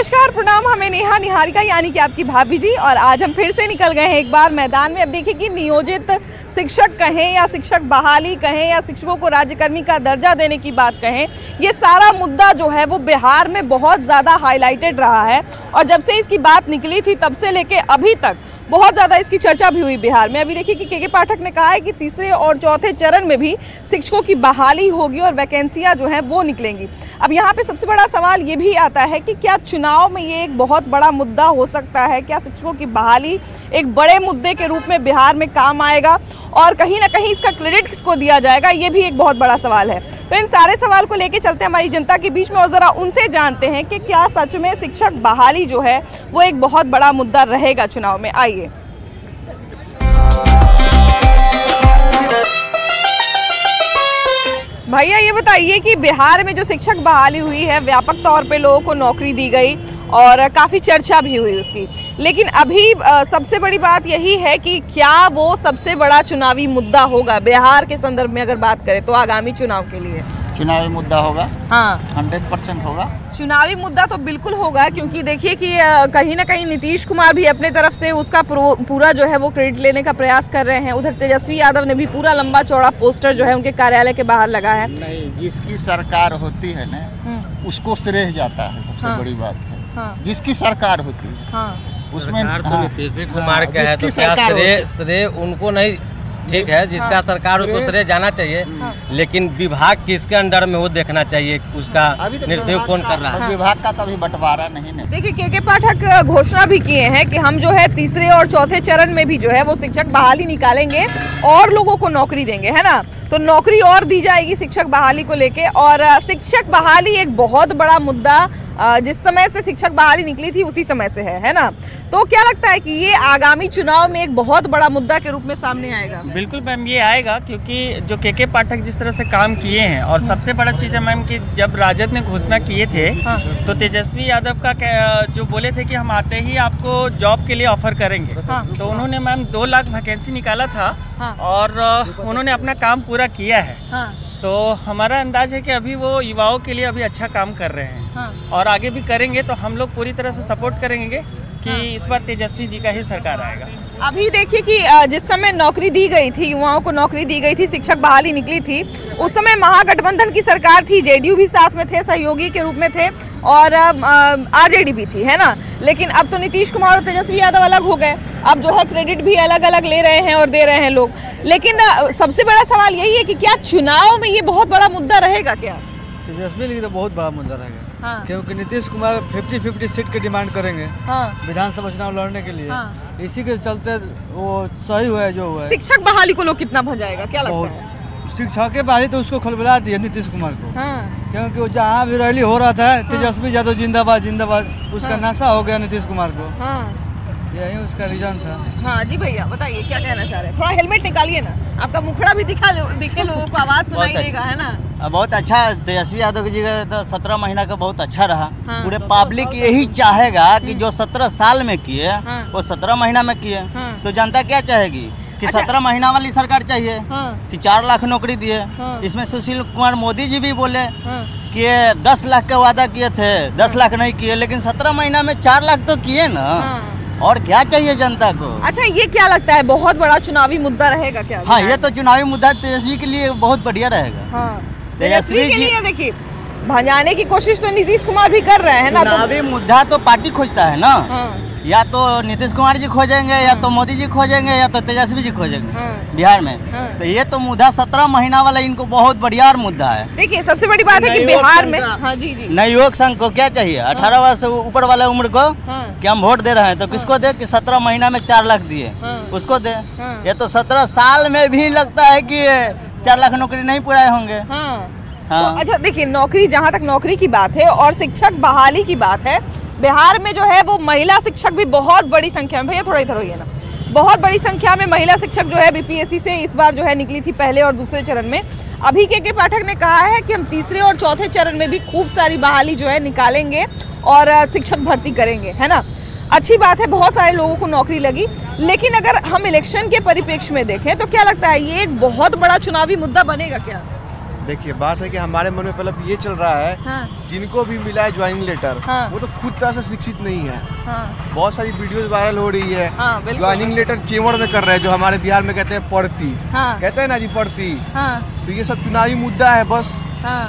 नमस्कार, प्रणाम। हमें नेहा निहारिका यानी कि आपकी भाभी जी, और आज हम फिर से निकल गए हैं एक बार मैदान में। अब देखिए कि नियोजित शिक्षक कहें या शिक्षक बहाली कहें या शिक्षकों को राज्यकर्मी का दर्जा देने की बात कहें, ये सारा मुद्दा जो है वो बिहार में बहुत ज़्यादा हाईलाइटेड रहा है। और जब से इसकी बात निकली थी तब से लेके अभी तक बहुत ज़्यादा इसकी चर्चा भी हुई बिहार में। अभी देखिए कि के पाठक ने कहा है कि तीसरे और चौथे चरण में भी शिक्षकों की बहाली होगी और वैकेंसियां जो हैं वो निकलेंगी। अब यहाँ पे सबसे बड़ा सवाल ये भी आता है कि क्या चुनाव में ये एक बहुत बड़ा मुद्दा हो सकता है? क्या शिक्षकों की बहाली एक बड़े मुद्दे के रूप में बिहार में काम आएगा और कहीं ना कहीं इसका क्रेडिट किसको दिया जाएगा, ये भी एक बहुत बड़ा सवाल है। तो इन सारे सवाल को लेके चलते हैं हमारी जनता के बीच में और ज़रा उनसे जानते हैं कि क्या सच में शिक्षक बहाली जो है वो एक बहुत बड़ा मुद्दा रहेगा चुनाव में। आइए। भैया ये बताइए कि बिहार में जो शिक्षक बहाली हुई है, व्यापक तौर पे लोगों को नौकरी दी गई और काफ़ी चर्चा भी हुई उसकी, लेकिन अभी सबसे बड़ी बात यही है कि क्या वो सबसे बड़ा चुनावी मुद्दा होगा बिहार के संदर्भ में? अगर बात करें तो आगामी चुनाव के लिए चुनावी मुद्दा होगा। हाँ, 100% होगा। चुनावी मुद्दा तो बिल्कुल होगा, क्योंकि देखिए कि कहीं ना कहीं नीतीश कुमार भी अपने तरफ से उसका पूरा जो है वो क्रेडिट लेने का प्रयास कर रहे हैं। उधर तेजस्वी यादव ने भी पूरा लंबा चौड़ा पोस्टर जो है उनके कार्यालय के बाहर लगा है। नहीं, जिसकी सरकार होती है ना उसको श्रेय जाता है, सबसे बड़ी बात है। हाँ। जिसकी सरकार होती है उसमें नीतीश कुमार का है तो क्या श्रेय उनको नहीं? ठीक है, जिसका सरकार उसको श्रेय जाना चाहिए, लेकिन विभाग किसके अंडर में वो देखना चाहिए, उसका निर्णय कौन कर रहा है। विभाग का तो अभी बंटवारा नहीं है। देखिए के पाठक घोषणा भी किए हैं कि हम जो है तीसरे और चौथे चरण में भी जो है वो शिक्षक बहाली निकालेंगे और लोगों को नौकरी देंगे, है ना। तो नौकरी और दी जाएगी शिक्षक बहाली को लेके। और शिक्षक बहाली एक बहुत बड़ा मुद्दा जिस समय से शिक्षक बहाली निकली थी उसी समय से है ना। तो क्या लगता है कि ये आगामी चुनाव में एक बहुत बड़ा मुद्दा के रूप में सामने आएगा? बिल्कुल मैम, ये आएगा, क्योंकि जो के पाठक जिस तरह से काम किए हैं, और सबसे बड़ा चीज़ है मैम कि जब राजद ने घोषणा किए थे तो तेजस्वी यादव का जो बोले थे कि हम आते ही आपको जॉब के लिए ऑफर करेंगे। तो उन्होंने मैम 2 लाख वैकेंसी निकाला था और उन्होंने अपना काम पूरा किया है। तो हमारा अंदाज है कि अभी वो युवाओं के लिए अभी अच्छा काम कर रहे हैं और आगे भी करेंगे। तो हम लोग पूरी तरह से सपोर्ट करेंगे कि इस बार तेजस्वी जी का ही सरकार आएगा। अभी देखिए कि जिस समय नौकरी दी गई थी, युवाओं को नौकरी दी गई थी, शिक्षक बहाली निकली थी, उस समय महागठबंधन की सरकार थी, जेडीयू भी साथ में थे, सहयोगी के रूप में थे, और आरजेडी भी थी, है ना। लेकिन अब तो नीतीश कुमार और तेजस्वी यादव अलग हो गए। अब जो है क्रेडिट भी अलग अलग ले रहे हैं और दे रहे हैं लोग। लेकिन सबसे बड़ा सवाल यही है कि क्या चुनाव में ये बहुत बड़ा मुद्दा रहेगा? क्या तेजस्वी लिए तो बहुत बड़ा मुद्दा रहेगा। क्योंकि नीतीश कुमार 50-50 सीट की डिमांड करेंगे विधानसभा चुनाव लड़ने के लिए। इसी के चलते वो सही हुआ है जो हुआ है। शिक्षक बहाली को लोग कितना भजाएगा, क्या लगता है? शिक्षक के बहाली तो उसको खलबला दिया नीतीश कुमार को। क्योंकि वो जहाँ भी रैली हो रहा था तेजस्वी यादव जिंदाबाद जिंदाबाद, उसका नशा हो गया नीतीश कुमार को। यही उसका रीजन था। हाँ जी भैया बताइए, क्या कहना चाह रहे हैं? थोड़ा हेलमेट निकालिए ना, आपका मुखड़ा भी दिखे लोगों को, आवाज सुनाई देगा, है ना। बहुत अच्छा तेजस्वी यादव की जगह तो 17 महीना का बहुत अच्छा रहा। पूरे पब्लिक यही चाहेगा कि जो 17 साल में किए वो 17 महीना में किए। तो जनता क्या चाहेगी कि 17 महीना वाली सरकार चाहिए कि 4 लाख नौकरी दिए। इसमें सुशील कुमार मोदी जी भी बोले कि 10 लाख का वादा किए थे, 10 लाख नहीं किए, लेकिन 17 महीना में 4 लाख तो किए ना। और क्या चाहिए जनता को? अच्छा, ये क्या लगता है बहुत बड़ा चुनावी मुद्दा रहेगा क्या? हाँ, ये तो चुनावी मुद्दा तेजस्वी के लिए बहुत बढ़िया रहेगा। तेजस्वी के लिए देखिए भजाने की कोशिश तो नीतीश कुमार भी कर रहे हैं ना। चुनावी मुद्दा तो पार्टी खोजता है ना। या तो नीतीश कुमार जी खोजेंगे, या तो मोदी जी खोजेंगे, या तो तेजस्वी जी खोजेंगे बिहार में। तो ये तो मुद्दा 17 महीना वाला इनको बहुत बढ़िया मुद्दा है। देखिए सबसे बड़ी बात है कि बिहार में नई युवक संघ को क्या चाहिए? 18 वर्ष से ऊपर वाले उम्र को कि हम वोट दे रहे हैं तो किसको दे कि 17 महीना में 4 लाख दिए, उसको दे। ये तो 17 साल में भी लगता है कि 4 लाख नौकरी नहीं पूरे होंगे। तो अच्छा देखिए, नौकरी, जहाँ तक नौकरी की बात है और शिक्षक बहाली की बात है, बिहार में जो है वो महिला शिक्षक भी बहुत बड़ी संख्या में, भैया थोड़ा इधर होइए ना, बहुत बड़ी संख्या में महिला शिक्षक जो है बीपीएससी से इस बार जो है निकली थी पहले और दूसरे चरण में। अभी के पाठक ने कहा है कि हम तीसरे और चौथे चरण में भी खूब सारी बहाली जो है निकालेंगे और शिक्षक भर्ती करेंगे, है ना। अच्छी बात है, बहुत सारे लोगों को नौकरी लगी। लेकिन अगर हम इलेक्शन के परिप्रेक्ष्य में देखें तो क्या लगता है ये एक बहुत बड़ा चुनावी मुद्दा बनेगा क्या? देखिए बात है कि हमारे मन में पहले ये चल रहा है, जिनको भी मिला है ज्वाइनिंग लेटर वो तो खुद तरह से शिक्षित नहीं है। बहुत सारी वीडियोस वायरल हो रही है, ज्वाइनिंग लेटर चेवड़ में कर रहे हैं, जो हमारे बिहार में कहते हैं पढ़ती, कहते हैं ना जी पढ़ती। तो ये सब चुनावी मुद्दा है बस,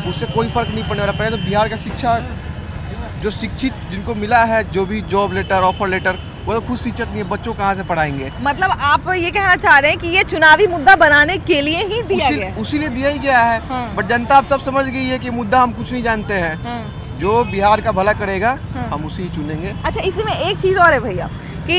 उससे कोई फर्क नहीं पड़ने वाला। पहले तो बिहार का शिक्षा, जो शिक्षित जिनको मिला है जो भी जॉब लेटर, ऑफर लेटर, वो तो खुद शिक्षित नहीं है, बच्चों कहाँ से पढ़ाएंगे। मतलब आप ये कहना चाह रहे हैं कि ये चुनावी मुद्दा बनाने के लिए ही दिया गया है? उसी लिए दिया ही गया है। बट जनता अब सब समझ गई है कि मुद्दा हम कुछ नहीं जानते हैं, जो बिहार का भला करेगा हम उसी चुनेंगे। अच्छा, इसी में एक चीज और है भैया कि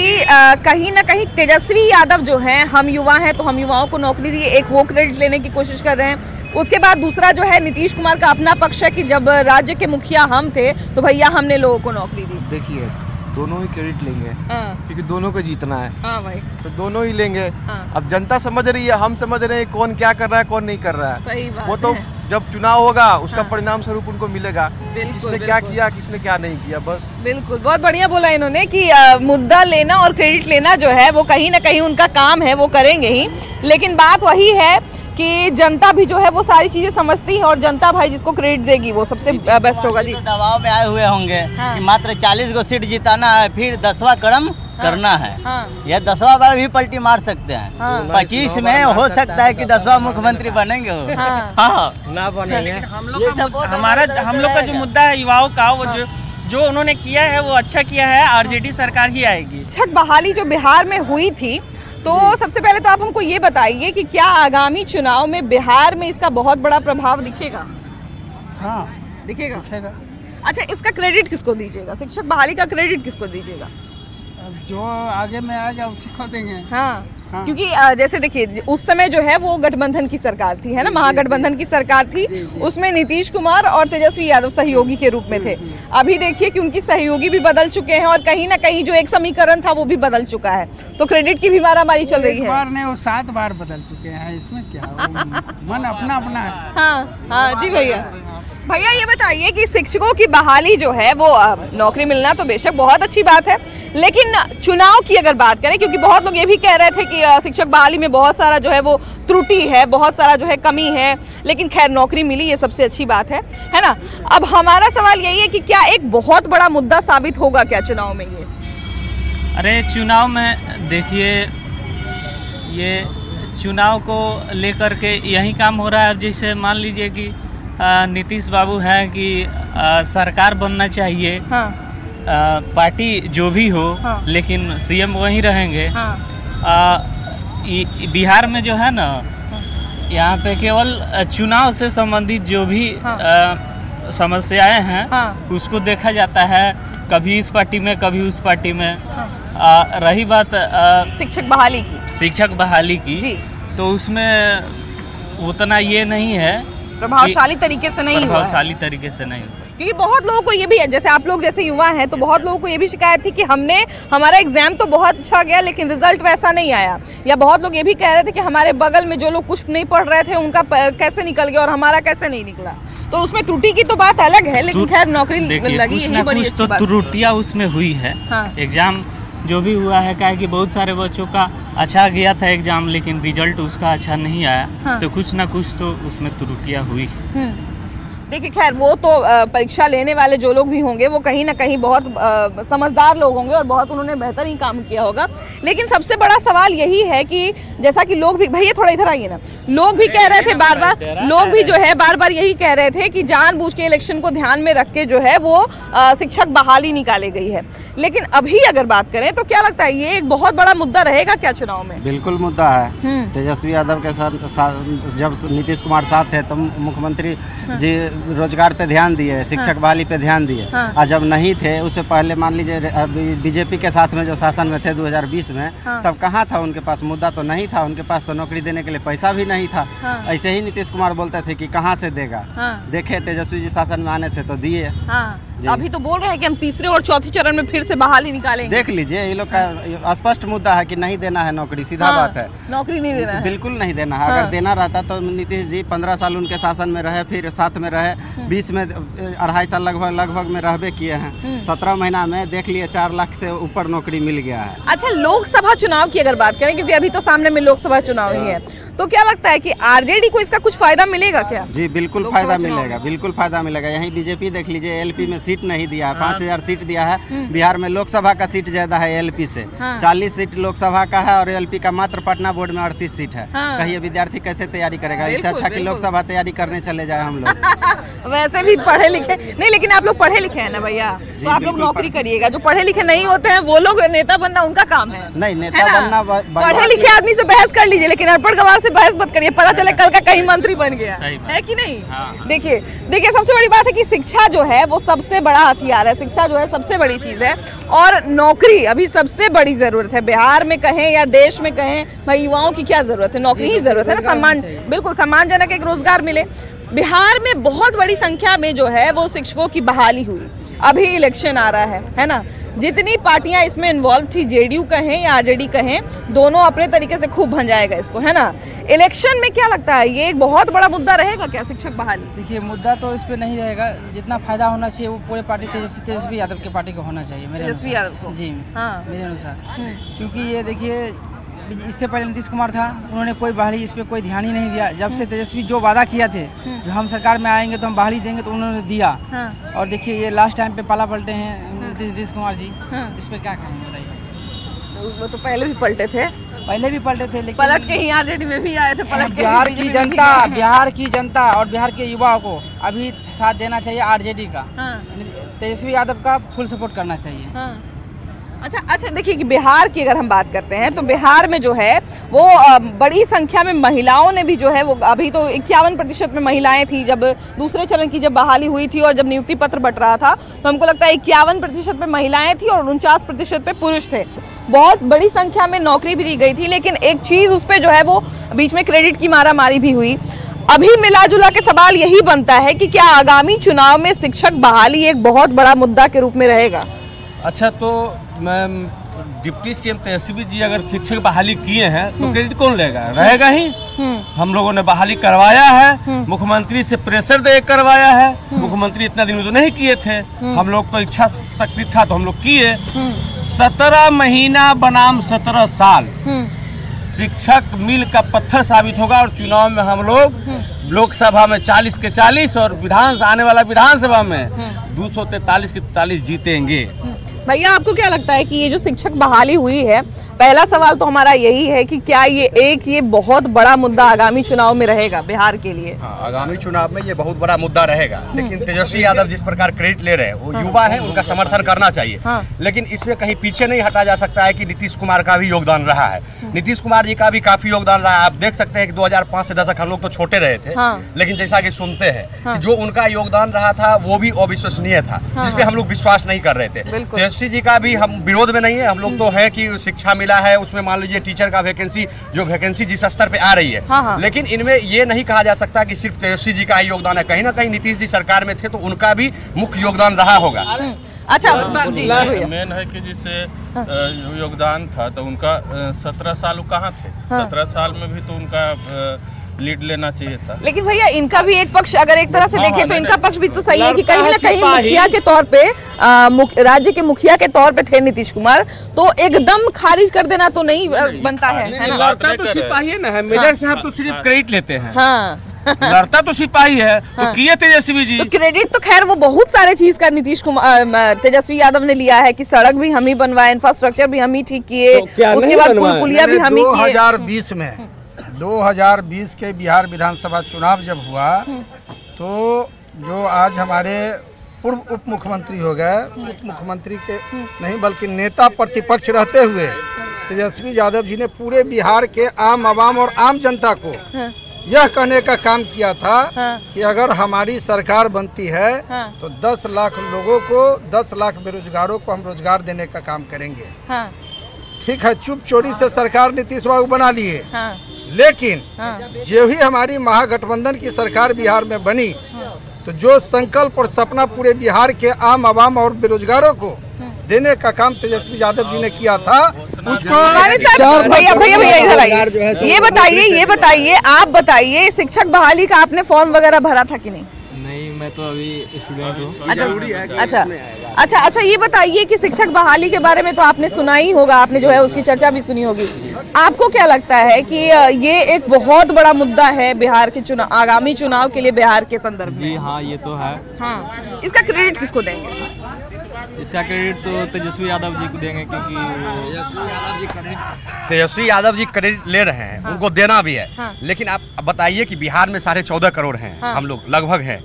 कहीं ना कहीं तेजस्वी यादव जो हैं, हम युवा हैं तो हम युवाओं को नौकरी दी, एक वो क्रेडिट लेने की कोशिश कर रहे हैं। उसके बाद दूसरा जो है नीतीश कुमार का अपना पक्ष है कि जब राज्य के मुखिया हम थे तो भैया हमने लोगों को नौकरी दी। देखिए दोनों ही क्रेडिट लेंगे, क्योंकि दोनों को जीतना है। भाई तो दोनों ही लेंगे। अब जनता समझ रही है, हम समझ रहे हैं कौन क्या कर रहा है कौन नहीं कर रहा है। सही बात वो तो जब चुनाव होगा उसका परिणाम स्वरूप उनको मिलेगा, किसने क्या किया किसने क्या नहीं किया। बस बिल्कुल, बहुत बढ़िया बोला इन्होंने कि मुद्दा लेना और क्रेडिट लेना जो है वो कहीं ना कहीं उनका काम है, वो करेंगे ही। लेकिन बात वही है कि जनता भी जो है वो सारी चीजें समझती है और जनता भाई जिसको क्रेडिट देगी वो सबसे बेस्ट होगा जी। तो दबाव में आए हुए होंगे कि मात्र 40 को सीट जिताना है, फिर 10वां कदम करना है। यह 10वां बार भी पलटी मार सकते हैं। 25 में हो सकता है कि 10वां मुख्यमंत्री बनेंगे वो। ना बनेंगे। हम लोग का जो मुद्दा है युवाओं का, वो जो उन्होंने किया है वो अच्छा किया है। आरजेडी सरकार ही आएगी। शिक्षक बहाली जो बिहार में हुई थी, तो सबसे पहले तो आप हमको ये बताइए कि क्या आगामी चुनाव में बिहार में इसका बहुत बड़ा प्रभाव दिखेगा? दिखेगा। अच्छा, इसका क्रेडिट किसको दीजिएगा? शिक्षक बहाली का क्रेडिट किसको दीजिएगा? जो आगे में आएगा उसी को देंगे। क्योंकि जैसे देखिए उस समय जो है वो गठबंधन की सरकार थी, है ना, महागठबंधन की सरकार थी। उसमें नीतीश कुमार और तेजस्वी यादव सहयोगी के रूप में थे। अभी देखिए कि उनकी सहयोगी भी बदल चुके हैं और कहीं ना कहीं जो एक समीकरण था वो भी बदल चुका है, तो क्रेडिट की भी मारामारी चल रही है। एक बार नहीं, वो 7 बार बदल चुके हैं, इसमें क्या मन अपना अपना है। हाँ जी भैया ये बताइए कि शिक्षकों की बहाली जो है वो नौकरी मिलना तो बेशक बहुत अच्छी बात है, लेकिन चुनाव की अगर बात करें, क्योंकि बहुत लोग ये भी कह रहे थे कि शिक्षक बहाली में बहुत सारा जो है वो त्रुटि है, बहुत सारा जो है कमी है, लेकिन खैर नौकरी मिली, ये सबसे अच्छी बात है ना। अब हमारा सवाल यही है कि क्या एक बहुत बड़ा मुद्दा साबित होगा क्या चुनाव में ये? अरे चुनाव में देखिए, ये चुनाव को लेकर के यही काम हो रहा है। जैसे मान लीजिए कि नीतीश बाबू हैं कि सरकार बनना चाहिए, पार्टी जो भी हो, लेकिन सीएम वही रहेंगे। बिहार में जो है ना, यहाँ पे केवल चुनाव से संबंधित जो भी समस्याएं हैं उसको देखा जाता है, कभी इस पार्टी में कभी उस पार्टी में। रही बात शिक्षक बहाली की, तो उसमें उतना ये नहीं है, प्रभावशाली तरीके से नहीं हुआ। क्योंकि बहुत लोगों को ये भी है, जैसे आप लोग जैसे युवा हैं तो बहुत लोगों को ये भी शिकायत थी कि हमारा एग्जाम तो बहुत अच्छा गया लेकिन रिजल्ट वैसा नहीं आया, या बहुत लोग ये भी कह रहे थे कि हमारे बगल में जो लोग कुछ नहीं पढ़ रहे थे उनका कैसे निकल गया और हमारा कैसे नहीं निकला। तो उसमें त्रुटि की तो बात अलग है, लेकिन खैर नौकरी लगी, कुछ ना कुछ तो त्रुटियां उसमें हुई है। एग्जाम जो भी हुआ है, क्या कि बहुत सारे बच्चों का अच्छा गया था एग्जाम, लेकिन रिजल्ट उसका अच्छा नहीं आया। तो कुछ ना कुछ तो उसमें त्रुटियां हुई। देखिए खैर वो तो परीक्षा लेने वाले जो लोग भी होंगे वो कहीं ना कहीं बहुत समझदार लोग होंगे और बहुत उन्होंने बेहतर ही काम किया होगा। लेकिन सबसे बड़ा सवाल यही है कि जैसा कि लोग भी, भैया थोड़ा इधर आइए ना, लोग भी कह रहे थे बार बार यही कह रहे थे कि जानबूझ के इलेक्शन को ध्यान में रख के जो है वो शिक्षक बहाली निकाली गई है। लेकिन अभी अगर बात करें तो क्या लगता है ये एक बहुत बड़ा मुद्दा रहेगा क्या चुनाव में? बिल्कुल मुद्दा है। तेजस्वी यादव के साथ जब नीतीश कुमार साथ थे तो मुख्यमंत्री जी रोजगार पे ध्यान दिए, शिक्षक बहाली पे ध्यान दिए। और जब नहीं थे, उससे पहले मान लीजिए बीजेपी के साथ में जो शासन में थे 2020 में, तब कहाँ था उनके पास? मुद्दा तो नहीं था उनके पास, तो नौकरी देने के लिए पैसा भी नहीं था। ऐसे ही नीतीश कुमार बोलते थे कि कहाँ से देगा। देखे तेजस्वी जी शासन में आने से तो दिए। अभी तो बोल रहे हैं कि हम तीसरे और चौथे चरण में फिर से बहाली निकालेंगे। देख लीजिए, ये लोग का स्पष्ट मुद्दा है कि नहीं देना है नौकरी, सीधा बात है। नौकरी नहीं देना है, बिल्कुल नहीं देना है। अगर देना रहता तो नीतीश जी 15 साल उनके शासन में रहे, फिर साथ में रहे, 20 में 2.5 साल लगभग में रहबे किए हैं। 17 महीना में देख लिए 4 लाख से ऊपर नौकरी मिल गया है। अच्छा, लोकसभा चुनाव की अगर बात करें, क्योंकि अभी तो सामने में लोकसभा चुनाव ही है, तो क्या लगता है कि आरजेडी को इसका कुछ फायदा मिलेगा क्या? जी बिल्कुल फायदा मिलेगा, बिल्कुल फायदा मिलेगा। यहीं बीजेपी देख लीजिए, एलपी में सीट नहीं दिया है, 5000 सीट दिया है। बिहार में लोकसभा का सीट ज्यादा है एलपी से, 40 सीट लोकसभा का है और एलपी का मात्र पटना बोर्ड में 38 सीट है। कहिए विद्यार्थी कैसे तैयारी करेगा? इससे अच्छा कि लोकसभा तैयारी करने चले जाए हम लोग। वैसे भी पढ़े लिखे नहीं, लेकिन आप लोग पढ़े लिखे हैं ना भैया, तो आप लोग नौकरी करिएगा। जो पढ़े लिखे नहीं होते हैं वो लोग नेता बनना उनका काम है। नहीं, नेता बनना पढ़े लिखे आदमी से बहस कर लीजिए, लेकिन अनपढ़ गवार से बहस मत करिए, पता चले कल का कहीं मंत्री बन गया है कि नहीं। देखिए सबसे बड़ी बात है कि शिक्षा जो है वो सबसे बड़ा हथियार है, शिक्षा जो है सबसे बड़ी चीज है और नौकरी अभी सबसे बड़ी जरूरत है। बिहार में कहें या देश में कहें, भाई युवाओं की क्या जरूरत है? नौकरी ही जरूरत है ना, सम्मान, बिल्कुल सम्मानजनक एक रोजगार मिले। बिहार में बहुत बड़ी संख्या में जो है वो शिक्षकों की बहाली हुई। अभी इलेक्शन आ रहा है ना, जितनी पार्टियां इसमें इन्वॉल्व थी, जेडीयू कहें या आरजेडी कहें, दोनों अपने तरीके से खूब भंजाएगा इसको, है ना। इलेक्शन में क्या लगता है ये एक बहुत बड़ा मुद्दा रहेगा क्या, शिक्षक बहाली? देखिए मुद्दा तो इस पे नहीं रहेगा, जितना फायदा होना चाहिए वो पूरे पार्टी तेजस्वी यादव की पार्टी को होना चाहिए मेरे अनुसार। जी हाँ, मेरे अनुसार, क्योंकि ये देखिए इससे पहले नीतीश कुमार था, उन्होंने कोई बहाली इस पे कोई ध्यान ही नहीं दिया। जब से तेजस्वी जो वादा किया थे, जो हम सरकार में आएंगे तो हम बहाली देंगे, तो उन्होंने दिया। और देखिए ये लास्ट टाइम पे पाला पलटे हैं नीतीश कुमार जी, इस पे क्या कहेंगे बताइए? वो तो पहले भी पलटे थे, लेकिन पलट के ही आरजेडी में भी आए थे, पलट के बिहार की जनता और बिहार के युवाओं को अभी साथ देना चाहिए आरजेडी का। तेजस्वी यादव का फुल सपोर्ट करना चाहिए। अच्छा देखिए कि बिहार की अगर हम बात करते हैं तो बिहार में जो है वो बड़ी संख्या में महिलाओं ने भी जो है वो, अभी तो 51% में महिलाएं थी जब दूसरे चरण की जब बहाली हुई थी और जब नियुक्ति पत्र बंट रहा था, तो हमको लगता है 51% पे महिलाएं थी और 49% पे पुरुष थे। बहुत बड़ी संख्या में नौकरी भी दी गई थी, लेकिन एक चीज उस पर जो है वो बीच में क्रेडिट की मारामारी भी हुई। अभी मिला जुला के सवाल यही बनता है कि क्या आगामी चुनाव में शिक्षक बहाली एक बहुत बड़ा मुद्दा के रूप में रहेगा? अच्छा, तो ma'am deputy CM Tejashwi ji अगर शिक्षक बहाली किए हैं तो क्रेडिट कौन लेगा? रहेगा ही। हम लोगों ने बहाली करवाया है, मुख्यमंत्री से प्रेशर दे करवाया है। मुख्यमंत्री इतना दिन में तो नहीं किए थे, हम लोग तो इच्छा शक्ति था तो हम लोग किए। 17 महीना बनाम 17 साल शिक्षक मील का पत्थर साबित होगा और चुनाव में हम लोग लोकसभा में 40 के 40 और आने वाला विधानसभा में 243 के 43 जीतेंगे। भैया आपको क्या लगता है कि ये जो शिक्षक बहाली हुई है, पहला सवाल तो हमारा यही है कि क्या ये बहुत बड़ा मुद्दा आगामी चुनाव में रहेगा बिहार के लिए? हाँ, आगामी चुनाव में ये बहुत बड़ा मुद्दा रहेगा, लेकिन तेजस्वी यादव जिस प्रकार क्रेडिट ले रहे हैं वो युवा है, उनका समर्थन करना चाहिए। लेकिन इससे कहीं पीछे नहीं हटा जा सकता है कि नीतीश कुमार का भी योगदान रहा है। नीतीश कुमार जी का भी काफी योगदान रहा है। आप देख सकते हैं कि 2005 से दशक हम लोग तो छोटे रहे थे, लेकिन जैसा कि सुनते हैं जो उनका योगदान रहा था वो भी अविश्वसनीय था, जिसपे हम लोग विश्वास नहीं कर रहे थे। तेजस्वी जी का भी हम विरोध में नहीं है, हम लोग तो है कि शिक्षा मिला है, उसमें मान लीजिए टीचर का वैकेंसी जिस स्तर पे आ रही है, लेकिन इनमें ये नहीं कहा जा सकता कि सिर्फ तेजस्वी जी का ही योगदान है। कहीं ना कहीं नीतीश जी सरकार में थे तो उनका भी मुख्य योगदान रहा होगा। अच्छा, मेन है कि जिससे योगदान था तो उनका 17 साल कहाँ थे? 17 साल में भी तो उनका लीड लेना चाहिए था। लेकिन भैया इनका भी एक पक्ष अगर एक तरह से देखें तो इनका पक्ष भी तो सही है कि कहीं ना कहीं मुखिया के तौर पे, राज्य के मुखिया के तौर पे थे नीतीश कुमार, तो एकदम खारिज कर देना तो नहीं बनता है ना? लड़ता तो सिपाही ना है, मेजर साहब तो सिर्फ क्रेडिट लेते हैं। लड़ता तो सिपाही है तो किए तेजस्वी जी। तो क्रेडिट तो खैर वो बहुत सारे चीज का नीतीश कुमार तेजस्वी यादव ने लिया है कि सड़क भी हम ही बनवाए, इंफ्रास्ट्रक्चर भी हम ही ठीक किए, उसके बाद पुलिया भी हम ही किए। 2020 के बिहार विधानसभा चुनाव जब हुआ तो जो आज हमारे पूर्व उप मुख्यमंत्री हो गए, उप मुख्यमंत्री के नहीं बल्कि नेता प्रतिपक्ष रहते हुए तेजस्वी यादव जी ने पूरे बिहार के आम आवाम और आम जनता को यह कहने का काम किया था कि अगर हमारी सरकार बनती है तो 10 लाख लोगों को, 10 लाख बेरोजगारों को हम रोजगार देने का काम करेंगे। ठीक है, चुप चोरी से सरकार नीतीश बाबू बना लिए, लेकिन जो ही हमारी महागठबंधन की सरकार बिहार में बनी तो जो संकल्प और सपना पूरे बिहार के आम आवाम और बेरोजगारों को देने का काम तेजस्वी यादव जी ने किया था, उसको भैया इधर आइए, ये बताइए आप बताइए शिक्षक बहाली का आपने फॉर्म वगैरह भरा था कि नहीं? नहीं, मैं तो अभी स्टूडेंट हूँ। अच्छा, ये बताइए कि शिक्षक बहाली के बारे में तो आपने सुना ही होगा, आपने जो है उसकी चर्चा भी सुनी होगी। आपको क्या लगता है कि ये एक बहुत बड़ा मुद्दा है बिहार के आगामी चुनाव के लिए बिहार के संदर्भ में? जी हाँ, ये तो है। हाँ, इसका क्रेडिट किसको देंगे? इसका क्रेडिट तो तेजस्वी यादव जी को देंगे, क्योंकि तेजस्वी यादव जी क्रेडिट ले रहे हैं, उनको देना भी है। लेकिन आप बताइए कि बिहार में 14.5 करोड़ हैं, हम लोग लगभग हैं।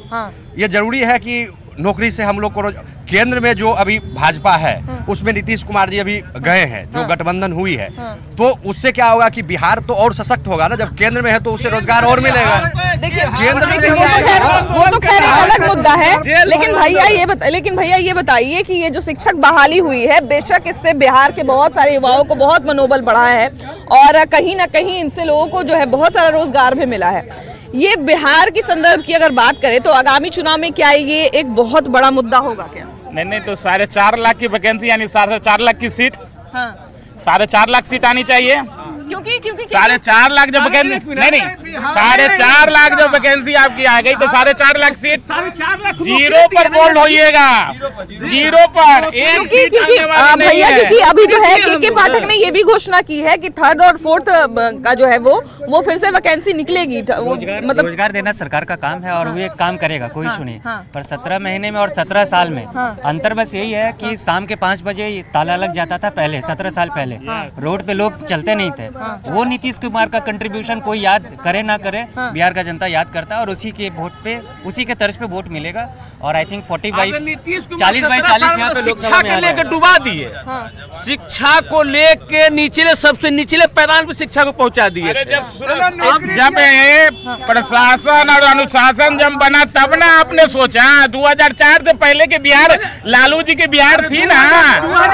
ये जरूरी है कि नौकरी से हम लोग को केंद्र में जो अभी भाजपा है उसमें नीतीश कुमार जी अभी गए हैं, जो गठबंधन हुई है, तो उससे क्या होगा कि बिहार तो और सशक्त होगा ना। जब केंद्र में है तो उससे रोजगार और मिलेगा। केंद्र में वो तो खैर एक अलग मुद्दा है। लेकिन भैया ये बताइए कि ये जो शिक्षक बहाली हुई है, बेशक इससे बिहार के बहुत सारे युवाओं को बहुत मनोबल बढ़ा है और कहीं ना कहीं इनसे लोगों को जो है बहुत सारा रोजगार भी मिला है। ये बिहार की संदर्भ की अगर बात करें तो आगामी चुनाव में क्या ये एक बहुत बड़ा मुद्दा होगा क्या? नहीं, तो 4.5 लाख की वैकेंसी, यानी 4.5 लाख की सीट, 4.5 लाख सीट आनी चाहिए। क्योंकि 4.5 लाख जब वैकेंसी नहीं 4.5 लाख जब वैकेंसी आपकी आ गई तो 4.5 लाख सीट जीरो पर बोल्ड होइएगा, जीरो पर एक सीट भैया। क्योंकि अभी जो है के पाठक ने ये भी घोषणा की है कि 3rd और 4th का जो है वो फिर से वैकेंसी निकलेगी। मतलब रोजगार देना सरकार का काम है और वो एक काम करेगा, कोई सुनिए। पर 17 महीने में और 17 साल में अंतर बस यही है कि शाम के 5 बजे ताला लग जाता था पहले, 17 साल पहले रोड पे लोग चलते नहीं थे। वो नीतीश कुमार का कंट्रीब्यूशन कोई याद करे ना करे, बिहार का जनता याद करता है और उसी के वोट पे, उसी के तर्ज पे वोट मिलेगा। और आई थिंक 40/40 यहाँ पे शिक्षा के लेकर डुबा दिए, शिक्षा को लेके निचले सबसे निचले पैदान पे शिक्षा को पहुंचा दिए। जब प्रशासन और अनुशासन जब बना तब ना आपने सोचा 2004 से पहले के बिहार लालू जी के बिहार थी ना।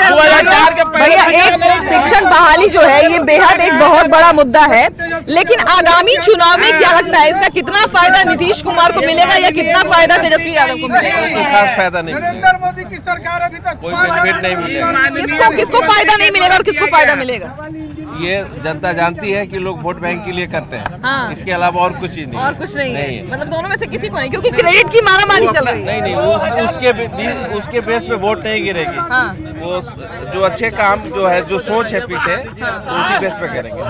2004 के पहले शिक्षक बहाली जो है ये बेहद एक बहुत बड़ा मुद्दा है। लेकिन आगामी चुनाव में क्या लगता है इसका कितना फायदा नीतीश कुमार को मिलेगा या कितना फायदा तेजस्वी यादव को मिलेगा? कोई खास फायदा नहीं, नरेंद्र मोदी की सरकार अभी तक कोई बेनिफिट नहीं मिलेगा। किसको फायदा नहीं मिलेगा और किसको फायदा मिलेगा? ये जनता जानती है कि लोग वोट बैंक के लिए करते हैं, इसके अलावा और कुछ चीज नहीं, और कुछ नहीं है। मतलब दोनों में से किसी को नहीं, क्योंकि क्रेडिट की मारामारी चल रही है। नहीं, उसके बेस पे वोट नहीं गिरेगी। वो जो अच्छे काम जो है, जो सोच है पीछे, तो उसी बेस पे करेंगे।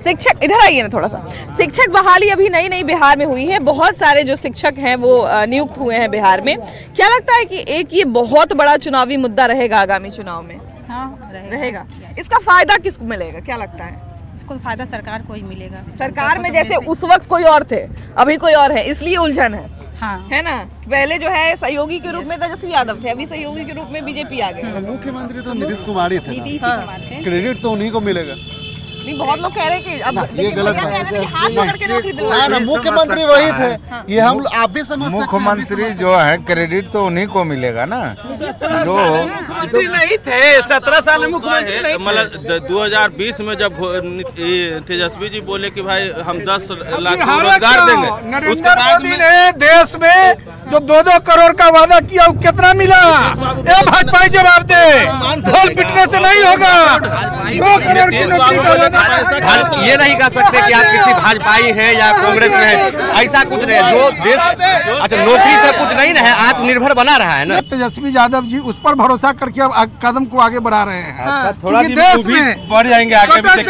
शिक्षक इधर आइए ना थोड़ा सा। शिक्षक बहाली अभी नई बिहार में हुई है, बहुत सारे जो शिक्षक हैं वो नियुक्त हुए हैं बिहार में। क्या लगता है कि एक ये बहुत बड़ा चुनावी मुद्दा रहेगा आगामी चुनाव में? हाँ, रहेगा। इसका फायदा किसको मिलेगा, क्या लगता है? इसको फायदा सरकार को ही मिलेगा। सरकार में जैसे उस वक्त कोई और थे, अभी कोई और है, इसलिए उलझन है। हाँ। है ना? पहले जो है सहयोगी के रूप में तेजस्वी यादव थे, अभी सहयोगी के रूप में बीजेपी आ गए। मुख्यमंत्री तो नीतीश कुमार ही थे, क्रेडिट तो उन्हीं को मिलेगा। नहीं, बहुत लोग कह रहे हैं कि अब ये गलत है। हाथ पकड़ के नौकरी दिलवा। ना, मुख्यमंत्री वही थे। ये हम आप भी समझ सकते हैं। मुख्यमंत्री जो है क्रेडिट तो उन्हीं को मिलेगा ना, जो नहीं थे 17 साल में मुख्यमंत्री। मतलब 2020 में जब तेजस्वी जी बोले कि भाई हम 10 लाख रोजगार देंगे, नरेंद्र मोदी ने देश में जो 2-2 करोड़ का वादा किया वो कितना मिला? ये भाजपा जवाब दे, ढोल पिटने से नहीं होगा। 2 करोड़ की नौकरी ये नहीं कह सकते कि आप किसी भाजपाई हैं या कांग्रेस में हैं, ऐसा कुछ नहीं है। जो देश अच्छा नौकरी से कुछ नहीं है, आत्मनिर्भर बना रहा है ना। तेजस्वी यादव जी उस पर भरोसा करके कदम को आगे बढ़ा रहे हैं। थोड़ा देश में बढ़ जाएंगे आगे, भैया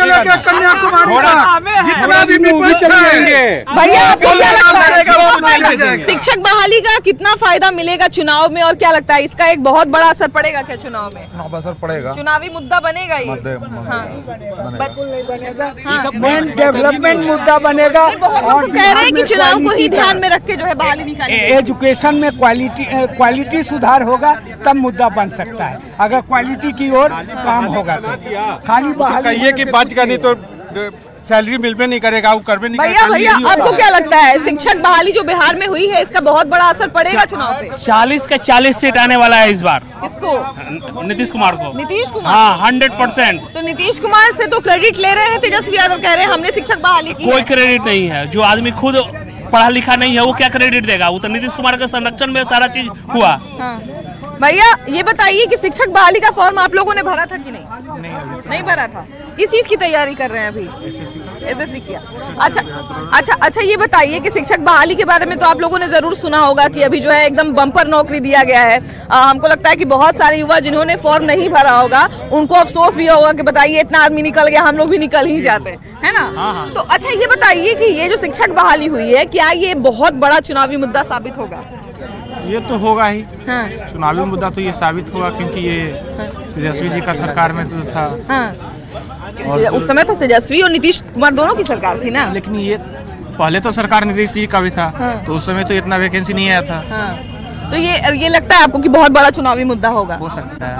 आपको क्या लगता है शिक्षक बहाली का कितना फायदा मिलेगा चुनाव में, और क्या लगता है इसका एक बहुत बड़ा असर पड़ेगा क्या चुनाव में? असर पड़ेगा, चुनावी मुद्दा बनेगा ये। डेवलपमेंट मुद्दा बनेगा। बहुत लोग तो कह रहे हैं कि चुनाव को ही ध्यान में रख के जो है बहाली निकाली। एजुकेशन में क्वालिटी सुधार होगा तब मुद्दा बन सकता है। अगर क्वालिटी की ओर काम होगा तो खाली कहिए कि बात करनी तो सैलरी मिलबे नहीं करेगा, वो करबे नहीं करेगा। भैया आपको क्या लगता है शिक्षक बहाली जो बिहार में हुई है इसका बहुत बड़ा असर पड़ेगा चुनाव पे? 40 का 40 सीट आने वाला है इस बार। किसको? नीतीश कुमार को। नीतीश कुमार? हाँ, 100%। तो नीतीश कुमार से तो क्रेडिट ले रहे हैं तेजस्वी यादव, कह रहे हैं हमने शिक्षक बहाली की। कोई क्रेडिट नहीं है। जो आदमी खुद पढ़ा लिखा नहीं है वो क्या क्रेडिट देगा? वो तो नीतीश कुमार के संरक्षण में सारा चीज हुआ। भैया ये बताइए कि शिक्षक बहाली का फॉर्म आप लोगों ने भरा था कि नहीं भरा था? किस चीज की तैयारी कर रहे हैं अभी? एसएससी किया। अच्छा, ये बताइए कि शिक्षक बहाली के बारे में तो आप लोगों ने जरूर सुना होगा कि अभी जो है एकदम बम्पर नौकरी दिया गया है। हमको लगता है कि बहुत सारे युवा जिन्होंने फॉर्म नहीं भरा होगा उनको अफसोस भी होगा कि बताइए इतना आदमी निकल गया, हम लोग भी निकल ही जाते, है ना? तो अच्छा ये बताइए कि ये जो शिक्षक बहाली हुई है, क्या ये बहुत बड़ा चुनावी मुद्दा साबित होगा? ये तो होगा ही। चुनावी मुद्दा तो ये साबित होगा, क्योंकि ये तेजस्वी जी का सरकार में तो था। और उस समय तो तेजस्वी और नीतीश कुमार दोनों की सरकार थी ना। लेकिन ये पहले तो सरकार नीतीश जी का भी था, तो उस समय तो इतना वैकेंसी नहीं आया था। तो ये लगता है आपको कि बहुत बड़ा चुनावी मुद्दा होगा? हो सकता है।